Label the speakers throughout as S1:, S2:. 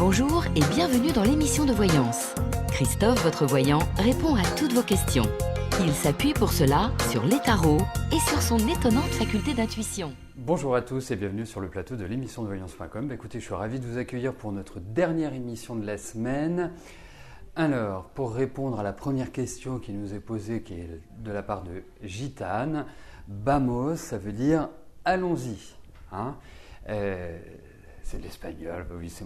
S1: Bonjour et bienvenue dans l'émission de voyance. Christophe, votre voyant, répond à toutes vos questions. Il s'appuie pour cela sur les tarots et sur son étonnante faculté d'intuition.
S2: Bonjour à tous et bienvenue sur le plateau de l'émission de voyance.com. Écoutez, je suis ravi de vous accueillir pour notre dernière émission de la semaine. Alors, pour répondre à la première question qui nous est posée, qui est de la part de Gitane, Vamos, ça veut dire allons-y. Hein, c'est de l'espagnol, bah oui, c'est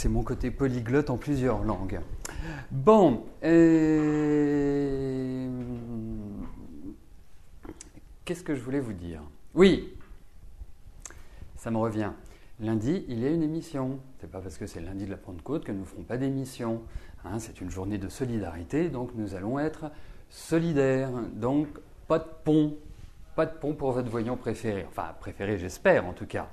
S2: mon côté polyglotte en plusieurs langues. Bon, qu'est-ce que je voulais vous dire? Oui, ça me revient. Lundi, il y a une émission. C'est pas parce que c'est lundi de la Pentecôte que nous ne ferons pas d'émission. Hein, c'est une journée de solidarité, donc nous allons être solidaires. Donc, pas de pont. Pas de pont pour votre voyant préféré. Enfin, préféré, j'espère, en tout cas.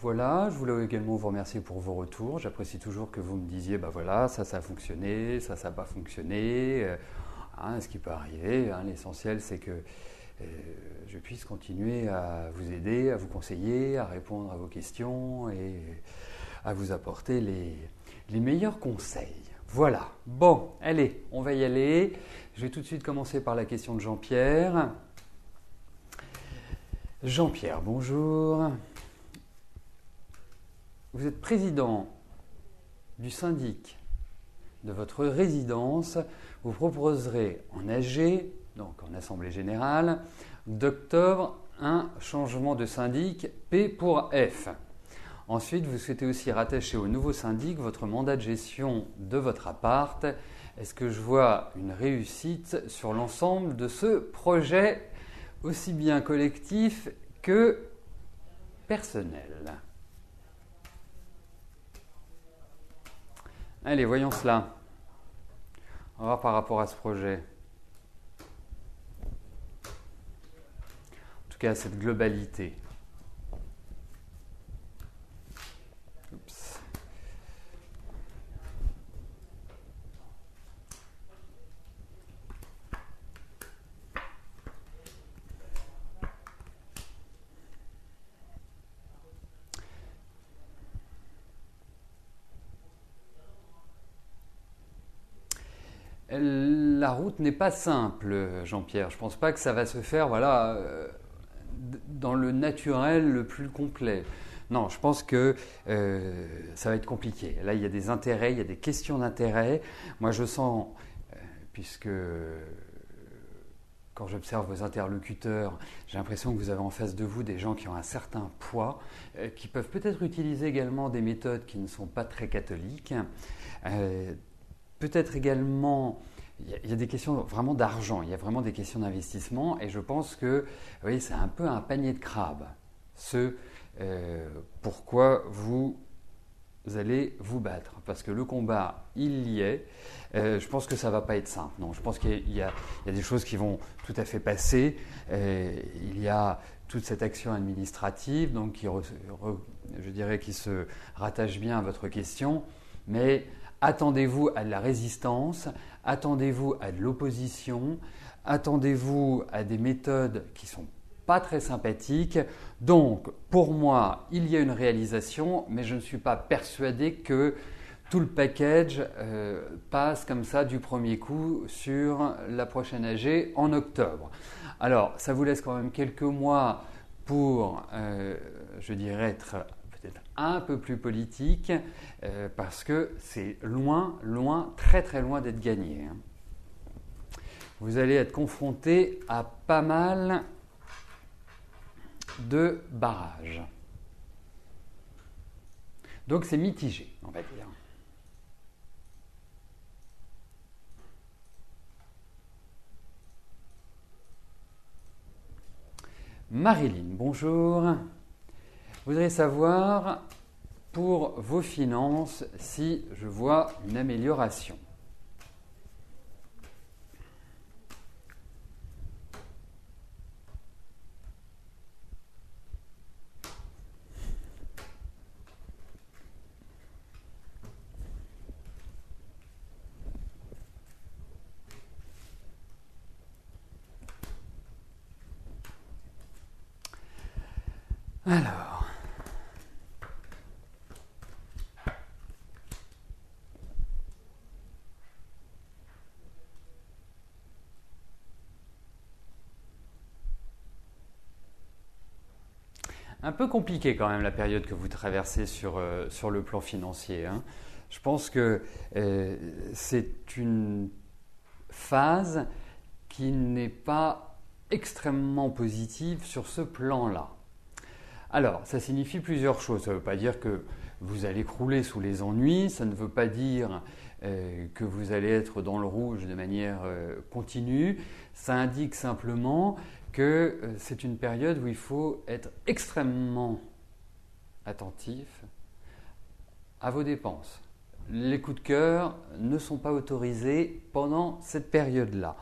S2: Voilà, je voulais également vous remercier pour vos retours. J'apprécie toujours que vous me disiez, bah voilà, ça a fonctionné, ça n'a pas fonctionné. Ce qui peut arriver. Hein, l'essentiel, c'est que je puisse continuer à vous aider, à vous conseiller, à répondre à vos questions et à vous apporter les meilleurs conseils. Voilà. Bon, allez, on va y aller. Je vais tout de suite commencer par la question de Jean-Pierre. Jean-Pierre, bonjour. Vous êtes président du syndic de votre résidence. Vous proposerez en AG, donc en Assemblée Générale, d'octobre, un changement de syndic P pour F. Ensuite, vous souhaitez aussi rattacher au nouveau syndic votre mandat de gestion de votre appart. Est-ce que je vois une réussite sur l'ensemble de ce projet, aussi bien collectif que personnel? Allez, voyons cela. On va voir par rapport à ce projet. En tout cas, cette globalité. Oups. La route n'est pas simple, Jean-Pierre. Je ne pense pas que ça va se faire dans le naturel le plus complet. Non, je pense que ça va être compliqué. Là, il y a des intérêts, il y a des questions d'intérêt. Moi, je sens, puisque quand j'observe vos interlocuteurs, j'ai l'impression que vous avez en face de vous des gens qui ont un certain poids, qui peuvent peut-être utiliser également des méthodes qui ne sont pas très catholiques. Peut-être également, il y a des questions vraiment d'argent, il y a vraiment des questions d'investissement et je pense que oui, c'est un peu un panier de crabes, pourquoi vous allez vous battre. Parce que le combat, il y est. Je pense que ça ne va pas être simple. Non, je pense qu'il y a des choses qui vont tout à fait passer. Il y a toute cette action administrative donc je dirais qui se rattache bien à votre question, mais attendez-vous à de la résistance, attendez-vous à de l'opposition, attendez-vous à des méthodes qui ne sont pas très sympathiques. Donc, pour moi, il y a une réalisation, mais je ne suis pas persuadé que tout le package passe comme ça du premier coup sur la prochaine AG en octobre. Alors, ça vous laisse quand même quelques mois pour, je dirais, être peut-être un peu plus politique, parce que c'est loin, très très loin d'être gagné. Vous allez être confronté à pas mal de barrages. Donc c'est mitigé, on va dire. Marilyn, bonjour. Je voudrais savoir pour vos finances si je vois une amélioration. Alors, un peu compliquée quand même la période que vous traversez sur le plan financier, hein. Je pense que c'est une phase qui n'est pas extrêmement positive sur ce plan-là. Alors, ça signifie plusieurs choses. Ça ne veut pas dire que vous allez crouler sous les ennuis, ça ne veut pas dire que vous allez être dans le rouge de manière continue. Ça indique simplement que c'est une période où il faut être extrêmement attentif à vos dépenses. Les coups de cœur ne sont pas autorisés pendant cette période-là.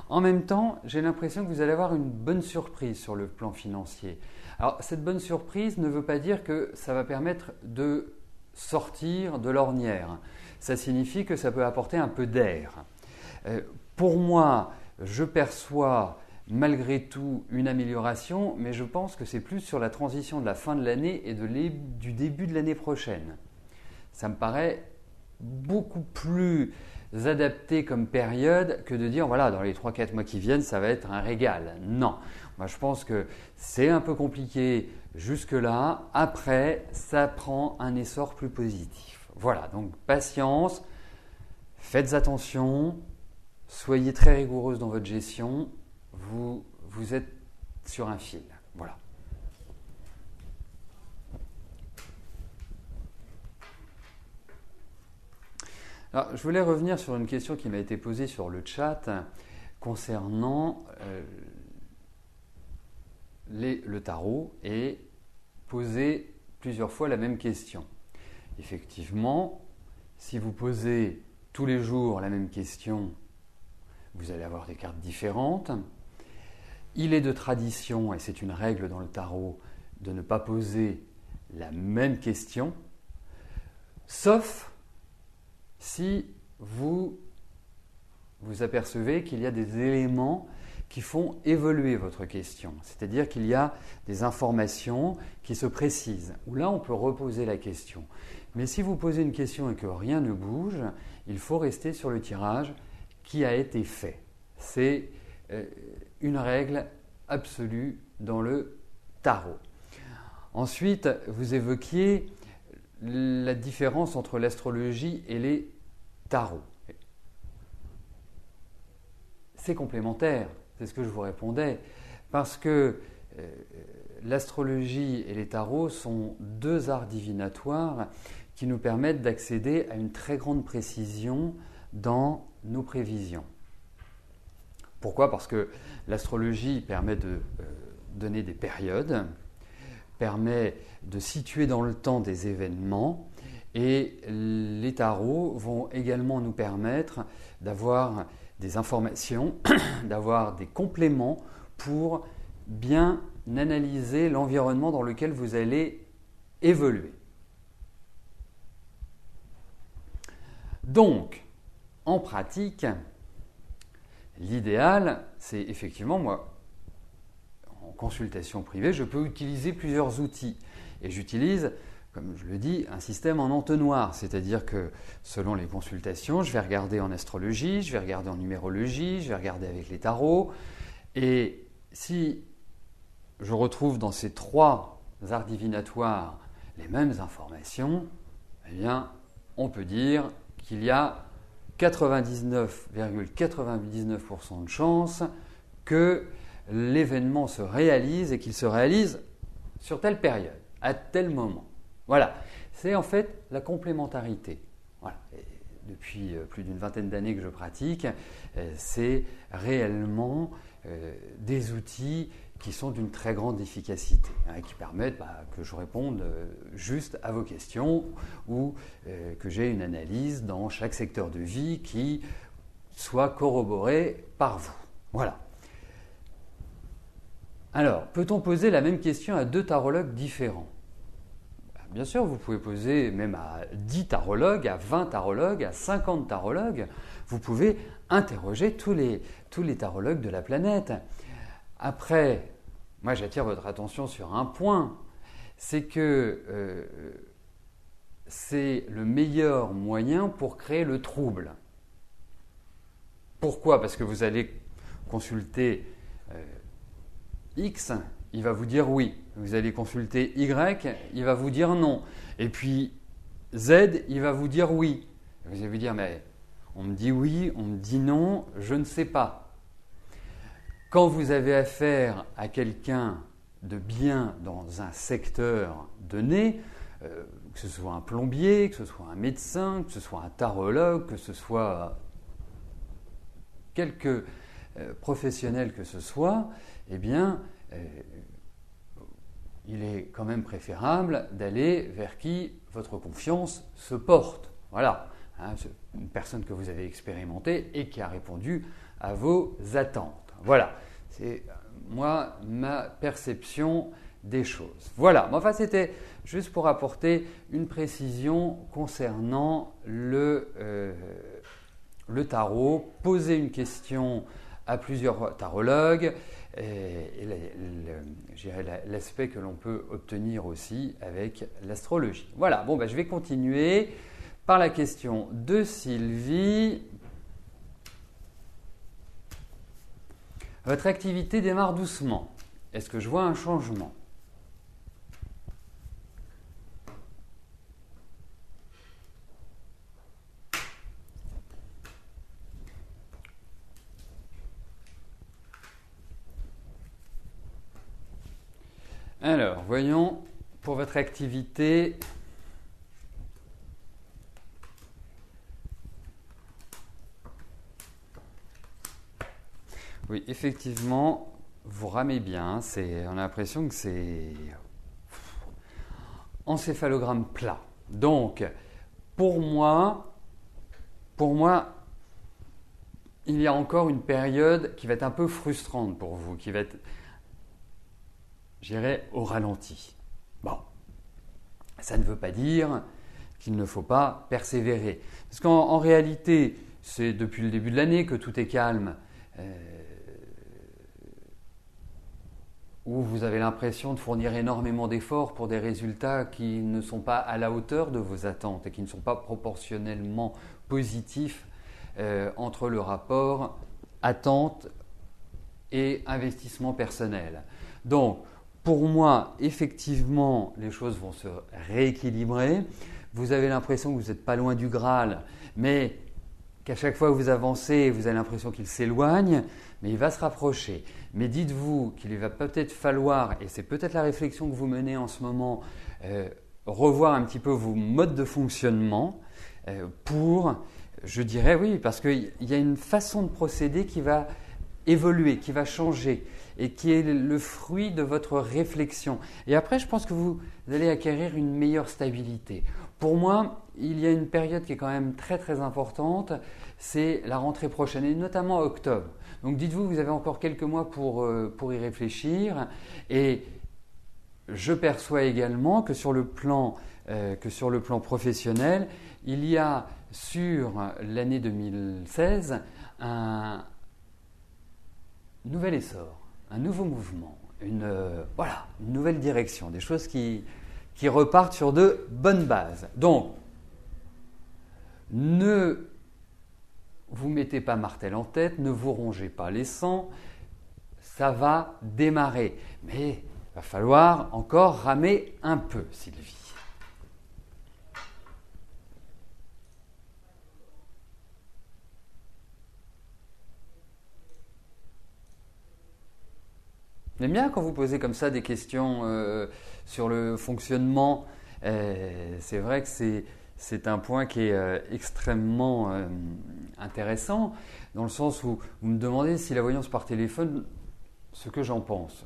S2: En même temps, j'ai l'impression que vous allez avoir une bonne surprise sur le plan financier. Alors, cette bonne surprise ne veut pas dire que ça va permettre de sortir de l'ornière. Ça signifie que ça peut apporter un peu d'air. Pour moi, je perçois malgré tout une amélioration, mais je pense que c'est plus sur la transition de la fin de l'année et du début de l'année prochaine. Ça me paraît beaucoup plus adapté comme période que de dire voilà, dans les 3-4 mois qui viennent, ça va être un régal. Non, moi je pense que c'est un peu compliqué jusque-là. Après, ça prend un essor plus positif. Voilà, donc patience, faites attention, soyez très rigoureuse dans votre gestion. Vous êtes sur un fil. Voilà. Alors, je voulais revenir sur une question qui m'a été posée sur le chat concernant le tarot et poser plusieurs fois la même question. Effectivement, si vous posez tous les jours la même question, vous allez avoir des cartes différentes. Il est de tradition, et c'est une règle dans le tarot, de ne pas poser la même question, sauf si vous apercevez qu'il y a des éléments qui font évoluer votre question, c'est-à-dire qu'il y a des informations qui se précisent, où là on peut reposer la question. Mais si vous posez une question et que rien ne bouge, il faut rester sur le tirage qui a été fait. C'est une règle absolue dans le tarot. Ensuite, vous évoquiez la différence entre l'astrologie et les tarots. C'est complémentaire, c'est ce que je vous répondais, parce que l'astrologie et les tarots sont deux arts divinatoires qui nous permettent d'accéder à une très grande précision dans nos prévisions. Pourquoi ? Parce que l'astrologie permet de donner des périodes, permet de situer dans le temps des événements, et les tarots vont également nous permettre d'avoir des informations, d'avoir des compléments pour bien analyser l'environnement dans lequel vous allez évoluer. Donc, en pratique, l'idéal, c'est effectivement, moi, en consultation privée, je peux utiliser plusieurs outils. Et j'utilise, comme je le dis, un système en entonnoir. C'est-à-dire que selon les consultations, je vais regarder en astrologie, je vais regarder en numérologie, je vais regarder avec les tarots. Et si je retrouve dans ces trois arts divinatoires les mêmes informations, eh bien, on peut dire qu'il y a 99,99% de chances que l'événement se réalise et qu'il se réalise sur telle période, à tel moment. Voilà, c'est en fait la complémentarité. Voilà. Et depuis plus d'une vingtaine d'années que je pratique, c'est réellement des outils qui sont d'une très grande efficacité, qui permettent que je réponde juste à vos questions ou que j'ai une analyse dans chaque secteur de vie qui soit corroborée par vous. Voilà. Alors, peut-on poser la même question à deux tarologues différents ? Bien sûr, vous pouvez poser même à 10 tarologues, à 20 tarologues, à 50 tarologues. Vous pouvez interroger tous les tarologues de la planète. Après, moi j'attire votre attention sur un point, c'est que c'est le meilleur moyen pour créer le trouble. Pourquoi ? Parce que vous allez consulter X il va vous dire oui. Vous allez consulter Y, il va vous dire non. Et puis Z, il va vous dire oui. Vous allez vous dire, mais on me dit oui, on me dit non, je ne sais pas. Quand vous avez affaire à quelqu'un de bien dans un secteur donné, que ce soit un plombier, que ce soit un médecin, que ce soit un tarologue, que ce soit quelque professionnel que ce soit, eh bien, il est quand même préférable d'aller vers qui votre confiance se porte. Voilà, hein, une personne que vous avez expérimentée et qui a répondu à vos attentes. Voilà, c'est moi ma perception des choses. Voilà, mais enfin c'était juste pour apporter une précision concernant le tarot, poser une question à plusieurs tarologues et l'aspect que l'on peut obtenir aussi avec l'astrologie. Voilà, bon, je vais continuer par la question de Sylvie. Votre activité démarre doucement. Est-ce que je vois un changement ? Alors, voyons pour votre activité. Oui, effectivement, vous ramez bien. On a l'impression que c'est encéphalogramme plat. Donc, pour moi, il y a encore une période qui va être un peu frustrante pour vous, qui va être, je dirais, au ralenti. Bon, ça ne veut pas dire qu'il ne faut pas persévérer. Parce qu'en réalité, c'est depuis le début de l'année que tout est calme, où vous avez l'impression de fournir énormément d'efforts pour des résultats qui ne sont pas à la hauteur de vos attentes et qui ne sont pas proportionnellement positifs entre le rapport attente et investissement personnel. Donc, pour moi, effectivement, les choses vont se rééquilibrer. Vous avez l'impression que vous n'êtes pas loin du Graal, mais qu'à chaque fois que vous avancez, vous avez l'impression qu'il s'éloigne, mais il va se rapprocher. Mais dites-vous qu'il va peut-être falloir, et c'est peut-être la réflexion que vous menez en ce moment, revoir un petit peu vos modes de fonctionnement pour, je dirais oui, parce qu'il y a une façon de procéder qui va évoluer, qui va changer et qui est le fruit de votre réflexion. Et après, je pense que vous allez acquérir une meilleure stabilité. Pour moi, il y a une période qui est quand même très très importante, c'est la rentrée prochaine, et notamment octobre. Donc dites-vous, vous avez encore quelques mois pour y réfléchir. Et je perçois également que sur le plan professionnel, il y a sur l'année 2016 un nouvel essor, un nouveau mouvement, une nouvelle direction, des choses qui repartent sur de bonnes bases. Donc, ne vous mettez pas martel en tête, ne vous rongez pas les sangs, ça va démarrer. Mais il va falloir encore ramer un peu, Sylvie. J'aime bien quand vous posez comme ça des questions sur le fonctionnement. C'est vrai que c'est un point qui est extrêmement intéressant, dans le sens où vous me demandez si la voyance par téléphone, ce que j'en pense.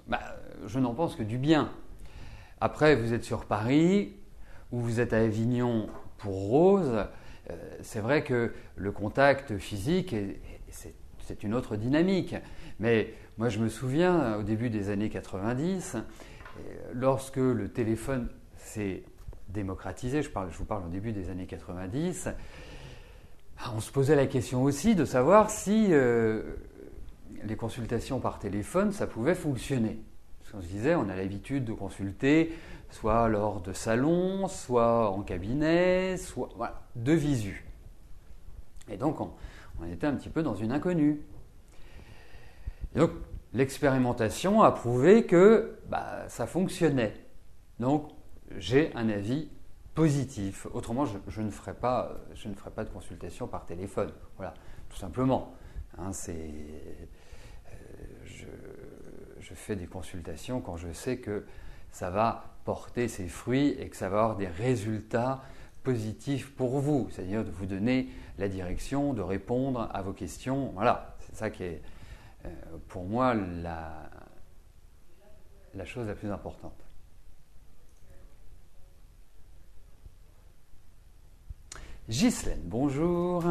S2: Je n'en pense que du bien. Après, vous êtes sur Paris ou vous êtes à Avignon pour Rose. C'est vrai que le contact physique, c'est une autre dynamique. Mais moi, je me souviens, au début des années 90, lorsque le téléphone s'est démocratisé, je vous parle au début des années 90, on se posait la question aussi de savoir si les consultations par téléphone, ça pouvait fonctionner. Parce qu'on se disait, on a l'habitude de consulter soit lors de salons, soit en cabinet, soit de visu. Et donc, on était un petit peu dans une inconnue. Et donc, l'expérimentation a prouvé que ça fonctionnait. Donc, j'ai un avis positif. Autrement, je ne ferai pas de consultation par téléphone. Voilà, tout simplement. Hein, je fais des consultations quand je sais que ça va porter ses fruits et que ça va avoir des résultats positifs pour vous. C'est-à-dire de vous donner la direction, de répondre à vos questions. Voilà, c'est ça qui est pour moi la chose la plus importante. Ghislaine, bonjour.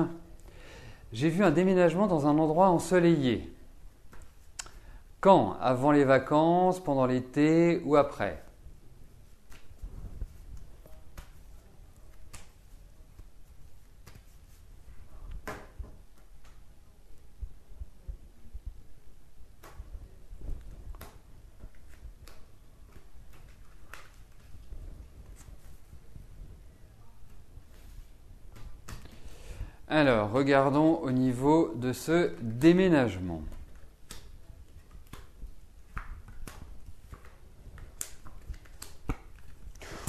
S2: J'ai vu un déménagement dans un endroit ensoleillé. Quand? Avant les vacances, pendant l'été ou après? Alors, regardons au niveau de ce déménagement.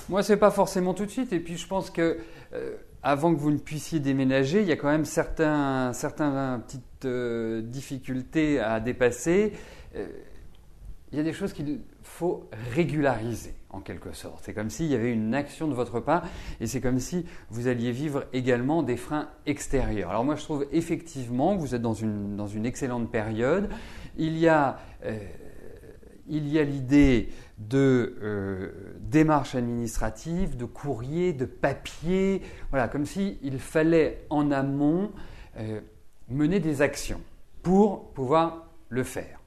S2: Moi, c'est pas forcément tout de suite. Et puis, je pense que avant que vous ne puissiez déménager, il y a quand même certaines petites difficultés à dépasser. Il y a des choses qu'il faut régulariser, en quelque sorte. C'est comme s'il y avait une action de votre part et c'est comme si vous alliez vivre également des freins extérieurs. Alors moi, je trouve effectivement que vous êtes dans une excellente période. Il y a l'idée de démarches administratives, de courriers, de papiers, voilà, comme s'il fallait en amont mener des actions pour pouvoir le faire.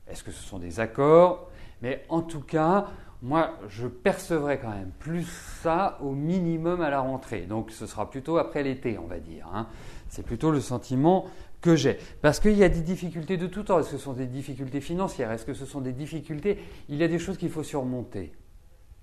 S2: Est-ce que ce sont des accords? Mais en tout cas, moi, je percevrai quand même plus ça au minimum à la rentrée. Donc, ce sera plutôt après l'été, on va dire. Hein. C'est plutôt le sentiment que j'ai. Parce qu'il y a des difficultés de tout temps. Est-ce que ce sont des difficultés financières? Est-ce que ce sont des difficultés? Il y a des choses qu'il faut surmonter,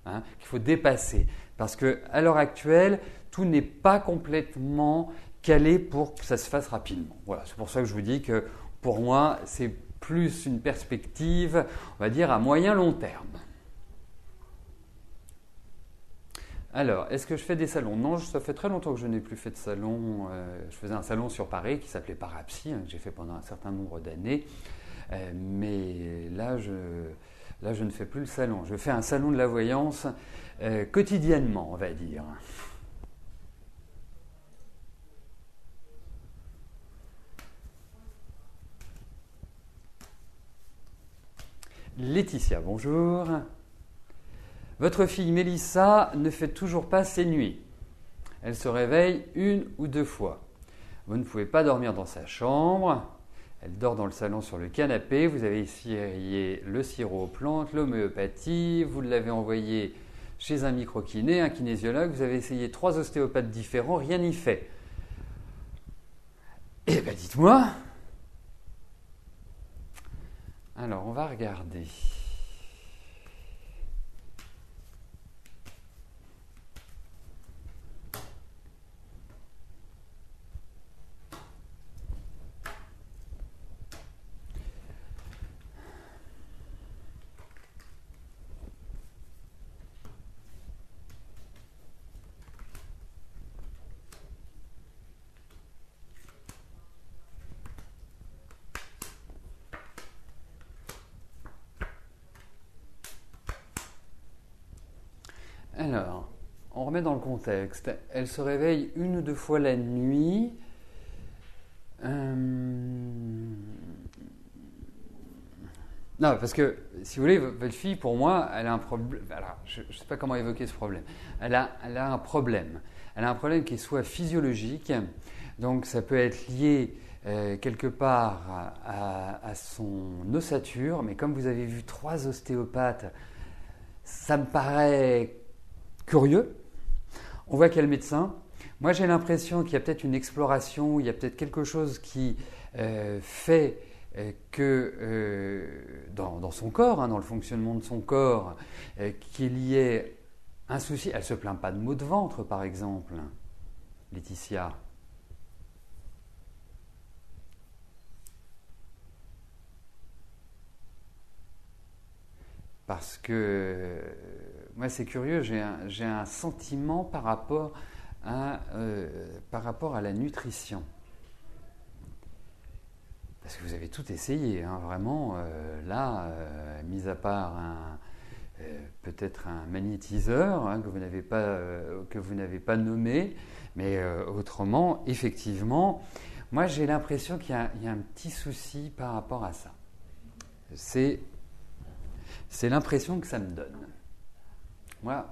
S2: hein, qu'il faut dépasser. Parce qu'à l'heure actuelle, tout n'est pas complètement calé pour que ça se fasse rapidement. Voilà, c'est pour ça que je vous dis que pour moi, c'est plus une perspective, on va dire, à moyen long terme. Alors, est-ce que je fais des salons? Non, ça fait très longtemps que je n'ai plus fait de salon. Je faisais un salon sur Paris qui s'appelait Parapsy, que j'ai fait pendant un certain nombre d'années. Mais là, je ne fais plus le salon. Je fais un salon de la voyance quotidiennement, on va dire. Laetitia, bonjour. Votre fille Mélissa ne fait toujours pas ses nuits. Elle se réveille 1 ou 2 fois. Vous ne pouvez pas dormir dans sa chambre. Elle dort dans le salon sur le canapé. Vous avez essayé le sirop aux plantes, l'homéopathie. Vous l'avez envoyé chez un micro-kiné, un kinésiologue. Vous avez essayé 3 ostéopathes différents. Rien n'y fait. Eh bien, dites-moi. Alors, on va regarder. Alors, on remet dans le contexte. Elle se réveille 1 ou 2 fois la nuit. Non, parce que, si vous voulez, votre fille, pour moi, elle a un problème. Alors, je ne sais pas comment évoquer ce problème. Elle a un problème. Elle a un problème qui est soit physiologique, donc ça peut être lié quelque part à son ossature, mais comme vous avez vu 3 ostéopathes, ça me paraît curieux. On voit qu'il y a le médecin. Moi, j'ai l'impression qu'il y a peut-être une exploration, il y a peut-être quelque chose qui fait que dans son corps, hein, dans le fonctionnement de son corps, qu'il y ait un souci. Elle ne se plaint pas de maux de ventre, par exemple, Laetitia. parce que moi c'est curieux, j'ai un sentiment par rapport à la nutrition. Parce que vous avez tout essayé, hein, vraiment, mis à part peut-être un magnétiseur hein, que vous n'avez pas nommé, mais autrement, effectivement, moi j'ai l'impression qu'il y a un petit souci par rapport à ça. C'est l'impression que ça me donne. Moi,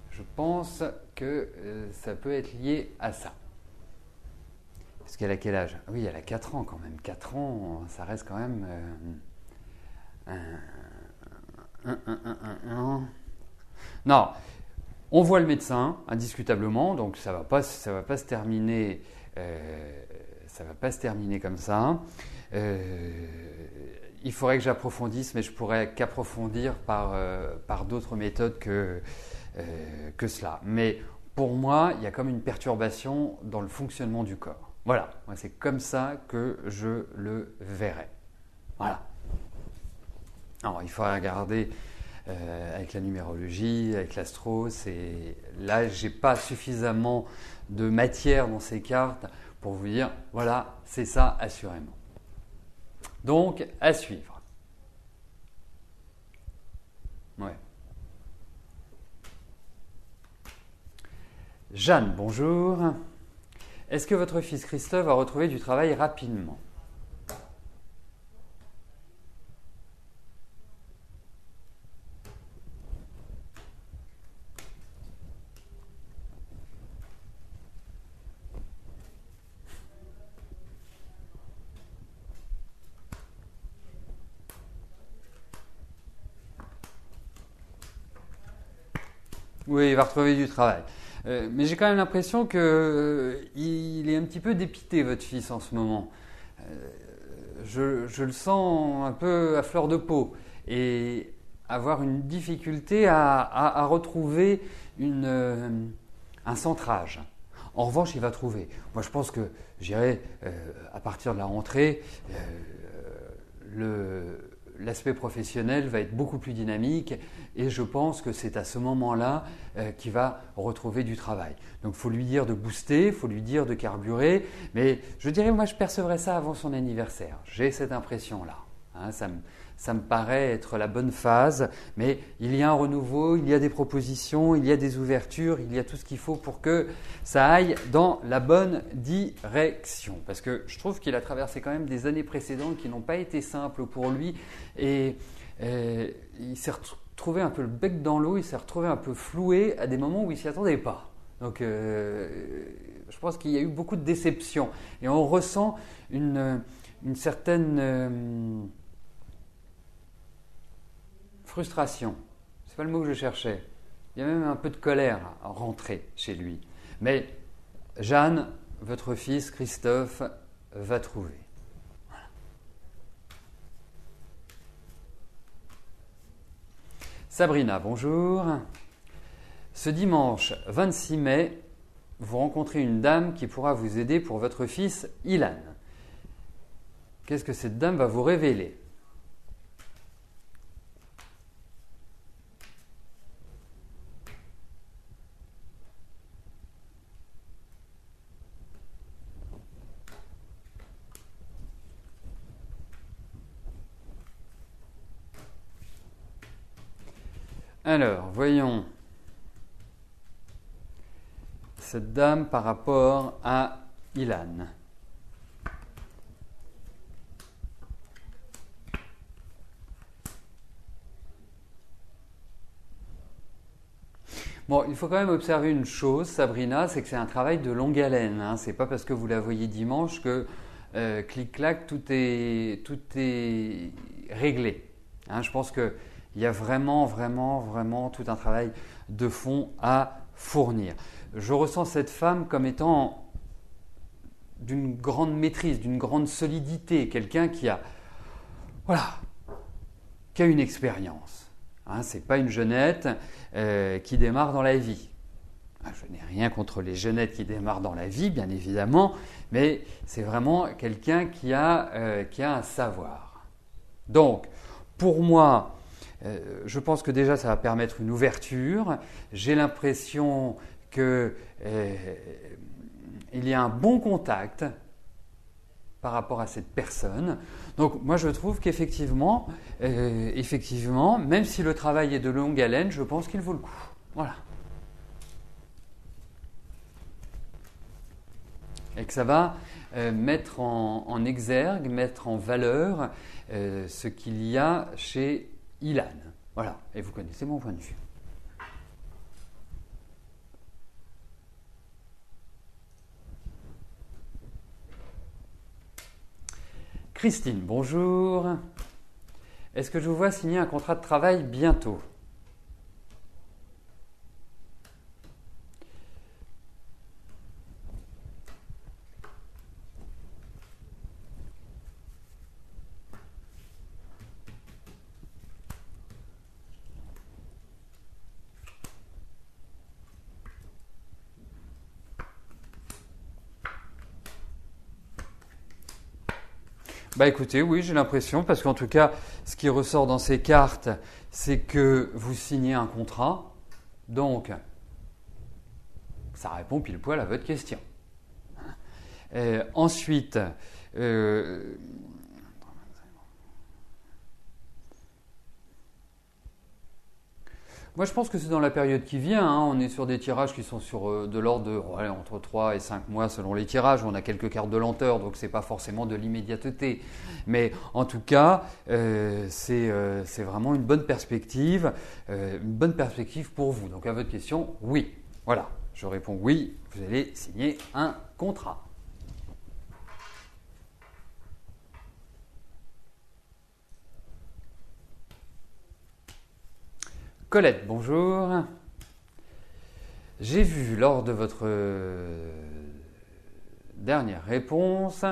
S2: je pense que ça peut être lié à ça. Parce qu'elle a quel âge? Oui, elle a 4 ans quand même. 4 ans, ça reste quand même... Non, on voit le médecin, indiscutablement, donc ça va pas se terminer... ça va pas se terminer comme ça. Il faudrait que j'approfondisse, mais je pourrais qu'approfondir par d'autres méthodes que cela. Mais pour moi, il y a comme une perturbation dans le fonctionnement du corps. Voilà, moi, c'est comme ça que je le verrai. Voilà. Alors, il faudra regarder avec la numérologie, avec l'astro. Là, je n'ai pas suffisamment de matière dans ces cartes pour vous dire, voilà, c'est ça assurément. Donc, à suivre. Ouais. Jeanne, bonjour. Est-ce que votre fils Christophe a retrouvé du travail rapidement? Oui, il va retrouver du travail. Mais j'ai quand même l'impression qu'il est un petit peu dépité, votre fils, en ce moment. Je le sens un peu à fleur de peau et avoir une difficulté à retrouver un centrage. En revanche, il va trouver. Moi, je pense que, j'irai à partir de la rentrée, l'aspect professionnel va être beaucoup plus dynamique et je pense que c'est à ce moment-là qu'il va retrouver du travail. Donc il faut lui dire de booster, il faut lui dire de carburer, mais je dirais moi je percevrais ça avant son anniversaire. J'ai cette impression-là. Hein, ça me paraît être la bonne phase, mais il y a un renouveau, il y a des propositions, il y a des ouvertures, il y a tout ce qu'il faut pour que ça aille dans la bonne direction. Parce que je trouve qu'il a traversé quand même des années précédentes qui n'ont pas été simples pour lui et il s'est retrouvé un peu le bec dans l'eau, il s'est retrouvé un peu floué à des moments où il ne s'y attendait pas. Donc je pense qu'il y a eu beaucoup de déceptions et on ressent une certaine... frustration, c'est pas le mot que je cherchais. Il y a même un peu de colère à rentrer chez lui. Mais Jeanne, votre fils Christophe, va trouver. Voilà. Sabrina, bonjour. Ce dimanche 26 mai, vous rencontrez une dame qui pourra vous aider pour votre fils Ilan. Qu'est-ce que cette dame va vous révéler ? Alors, voyons cette dame par rapport à Ilan. Bon, il faut quand même observer une chose, Sabrina, c'est que c'est un travail de longue haleine. Hein. C'est pas parce que vous la voyez dimanche que clic-clac, tout est réglé. Hein, je pense que il y a vraiment tout un travail de fond à fournir. Je ressens cette femme comme étant d'une grande maîtrise, d'une grande solidité, quelqu'un qui a une expérience. Hein, c'est pas une jeunette qui démarre dans la vie. Je n'ai rien contre les jeunettes qui démarrent dans la vie, bien évidemment, mais c'est vraiment quelqu'un qui a un savoir. Donc, pour moi, je pense que déjà ça va permettre une ouverture. J'ai l'impression qu'il y a un bon contact par rapport à cette personne. Donc moi je trouve qu'effectivement, même si le travail est de longue haleine, je pense qu'il vaut le coup. Voilà. Et que ça va mettre en exergue, mettre en valeur ce qu'il y a chez Ilan. Voilà, et vous connaissez mon point de vue. Christine, bonjour. Est-ce que je vous vois signer un contrat de travail bientôt ? Bah écoutez, oui, j'ai l'impression, parce qu'en tout cas, ce qui ressort dans ces cartes, c'est que vous signez un contrat, donc ça répond pile poil à votre question. Ensuite, moi je pense que c'est dans la période qui vient, hein. On est sur des tirages qui sont sur de l'ordre de entre 3 et 5 mois selon les tirages. On a quelques cartes de lenteur, donc ce n'est pas forcément de l'immédiateté. Mais en tout cas, c'est vraiment une bonne perspective pour vous. Donc à votre question, oui. Voilà, je réponds oui, vous allez signer un contrat. Colette, bonjour. J'ai vu lors de votre dernière réponse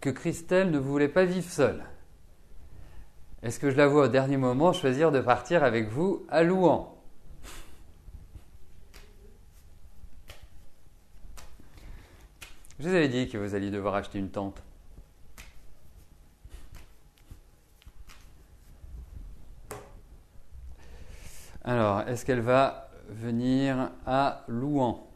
S2: que Christelle ne voulait pas vivre seule. Est-ce que je la vois au dernier moment choisir de partir avec vous à Louan ? Je vous avais dit que vous alliez devoir acheter une tente. Alors, est-ce qu'elle va venir à Louan ?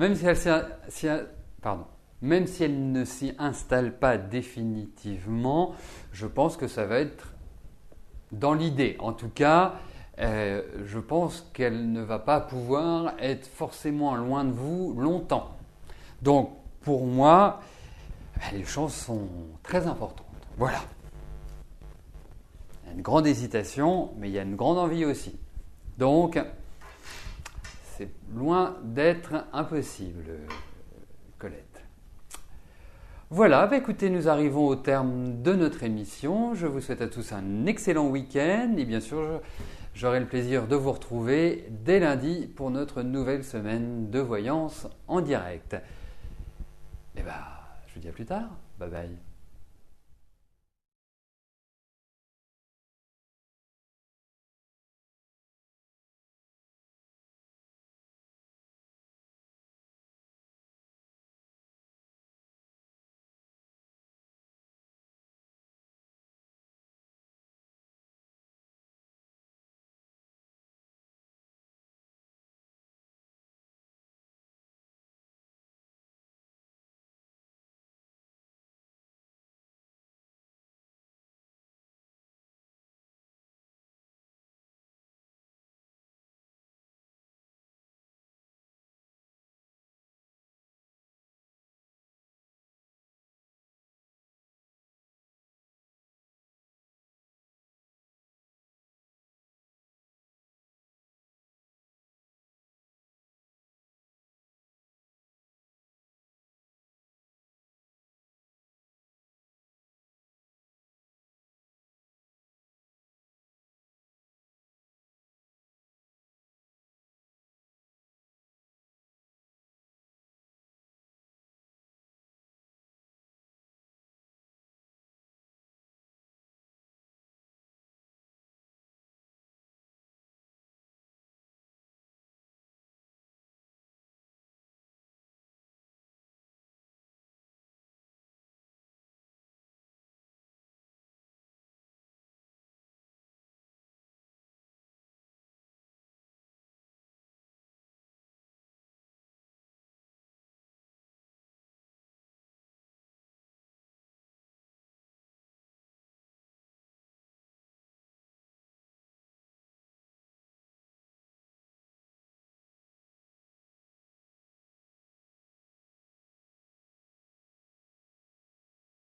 S2: Même si elle ne s'y installe pas définitivement, je pense que ça va être dans l'idée. En tout cas, je pense qu'elle ne va pas pouvoir être forcément loin de vous longtemps. Donc, pour moi, les chances sont très importantes. Voilà. Il y a une grande hésitation, mais il y a une grande envie aussi. Donc, c'est loin d'être impossible, Colette. Voilà, bah écoutez, nous arrivons au terme de notre émission. Je vous souhaite à tous un excellent week-end et bien sûr, j'aurai le plaisir de vous retrouver dès lundi pour notre nouvelle semaine de voyance en direct. Et je vous dis à plus tard. Bye bye.